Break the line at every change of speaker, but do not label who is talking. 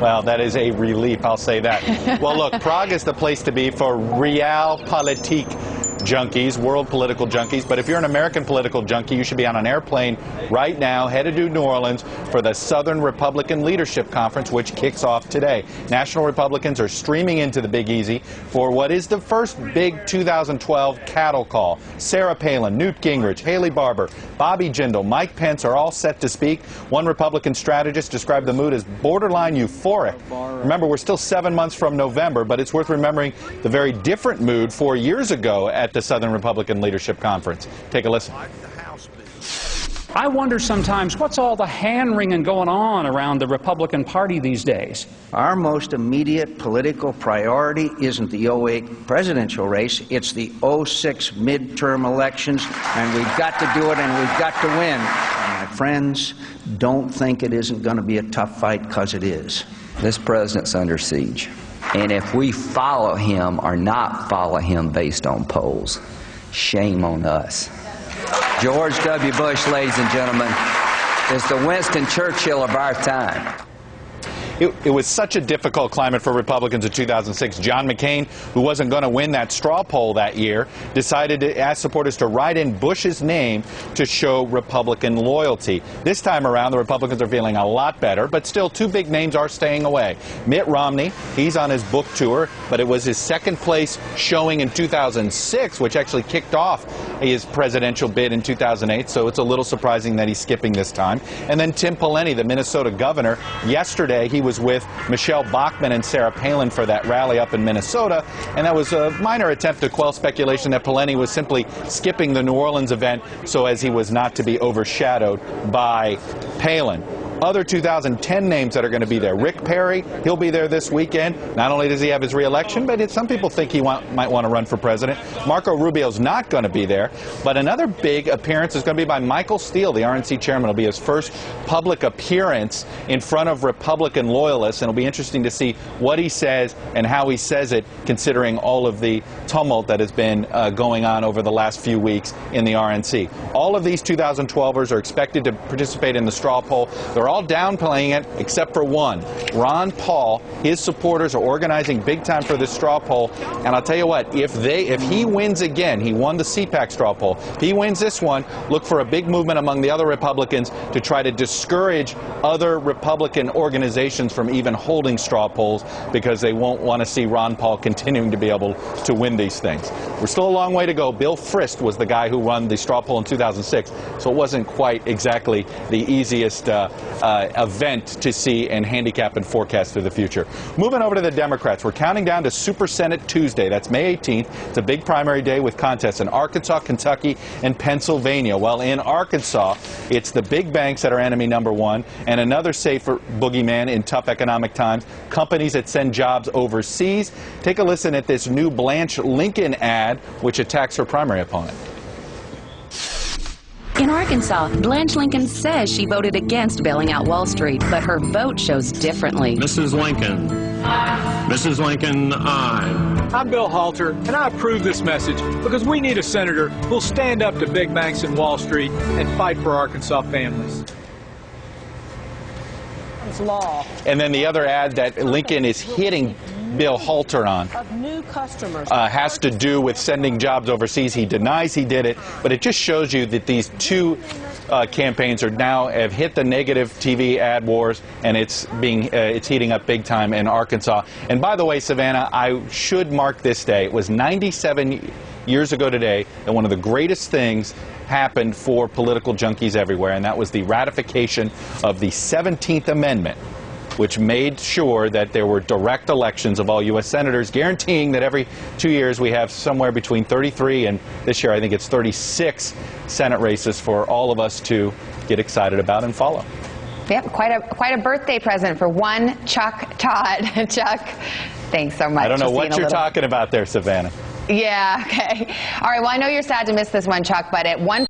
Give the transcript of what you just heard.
Well, that is a relief, I'll say that. Well, look, Prague is the place to be for realpolitik junkies, world political junkies. But if you're an American political junkie, you should be on an airplane right now, headed to New Orleans for the Southern Republican Leadership Conference, which kicks off today. National Republicans are streaming into the Big Easy for what is the first big 2012 cattle call. Sarah Palin, Newt Gingrich, Haley Barbour, Bobby Jindal, Mike Pence are all set to speak. One Republican strategist described the mood as borderline euphoric. Remember, we're still 7 months from November, but it's worth remembering the very different mood 4 years ago at the Southern Republican Leadership Conference. Take a listen.
I wonder sometimes, what's all the hand-wringing going on around the Republican Party these days?
Our most immediate political priority isn't the 08 presidential race, it's the 06 midterm elections, and we've got to do it, and we've got to win. And my friends, don't think it isn't going to be a tough fight, because it is.
This president's under siege. And if we follow him or not follow him based on polls, shame on us. George W. Bush, ladies and gentlemen, is the Winston Churchill of our time.
It was such a difficult climate for Republicans in 2006. John McCain, who wasn't going to win that straw poll that year, decided to ask supporters to write in Bush's name to show Republican loyalty. This time around, the Republicans are feeling a lot better, but still two big names are staying away. Mitt Romney, he's on his book tour, but it was his second place showing in 2006, which actually kicked off his presidential bid in 2008, so it's a little surprising that he's skipping this time. And then Tim Pawlenty, the Minnesota governor, yesterday he was with Michelle Bachmann and Sarah Palin for that rally up in Minnesota, and that was a minor attempt to quell speculation that Pawlenty was simply skipping the New Orleans event so as he was not to be overshadowed by Palin. Other 2010 names that are going to be there. Rick Perry, he'll be there this weekend. Not only does he have his re-election, but some people think he might want to run for president. Marco Rubio's not going to be there. But another big appearance is going to be by Michael Steele, the RNC chairman. It'll be his first public appearance in front of Republican loyalists, and it'll be interesting to see what he says and how he says it, considering all of the tumult that has been going on over the last few weeks in the RNC. All of these 2012ers are expected to participate in the straw poll. They're all downplaying it except for one. Ron Paul, his supporters are organizing big time for this straw poll, and I'll tell you what, if he wins again, he won the CPAC straw poll, if he wins this one, look for a big movement among the other Republicans to try to discourage other Republican organizations from even holding straw polls, because they won't want to see Ron Paul continuing to be able to win these things. We're still a long way to go. Bill Frist was the guy who won the straw poll in 2006, so it wasn't quite exactly the easiest event to see and handicap and forecast for the future. Moving over to the Democrats, we're counting down to Super Senate Tuesday. That's May 18th. It's a big primary day with contests in Arkansas, Kentucky, and Pennsylvania. Well, in Arkansas, it's the big banks that are enemy number one, and another safer boogeyman in tough economic times, companies that send jobs overseas. Take a listen at this new Blanche Lincoln ad, which attacks her primary opponent.
In Arkansas, Blanche Lincoln says she voted against bailing out Wall Street, but her vote shows differently.
Mrs. Lincoln. Mrs. Lincoln, aye.
I'm Bill Halter, and I approve this message because we need a senator who'll stand up to big banks and Wall Street and fight for Arkansas families.
It's law.
And then the other ad that Lincoln is hitting Bill Halter on
of new customers
has to do with sending jobs overseas. He denies he did it, but it just shows you that these two campaigns have hit the negative TV ad wars, and it's heating up big time in Arkansas. And by the way, Savannah, I should mark this day. It was 97 years ago today that one of the greatest things happened for political junkies everywhere, and that was the ratification of the 17th Amendment, which made sure that there were direct elections of all U.S. senators, guaranteeing that every 2 years we have somewhere between 33 and this year I think it's 36 Senate races for all of us to get excited about and follow.
Yep, quite a birthday present for one Chuck Todd. Chuck, thanks so much.
I don't know what you're talking about there, Savannah.
Yeah, okay. All right, well, I know you're sad to miss this one, Chuck, but at one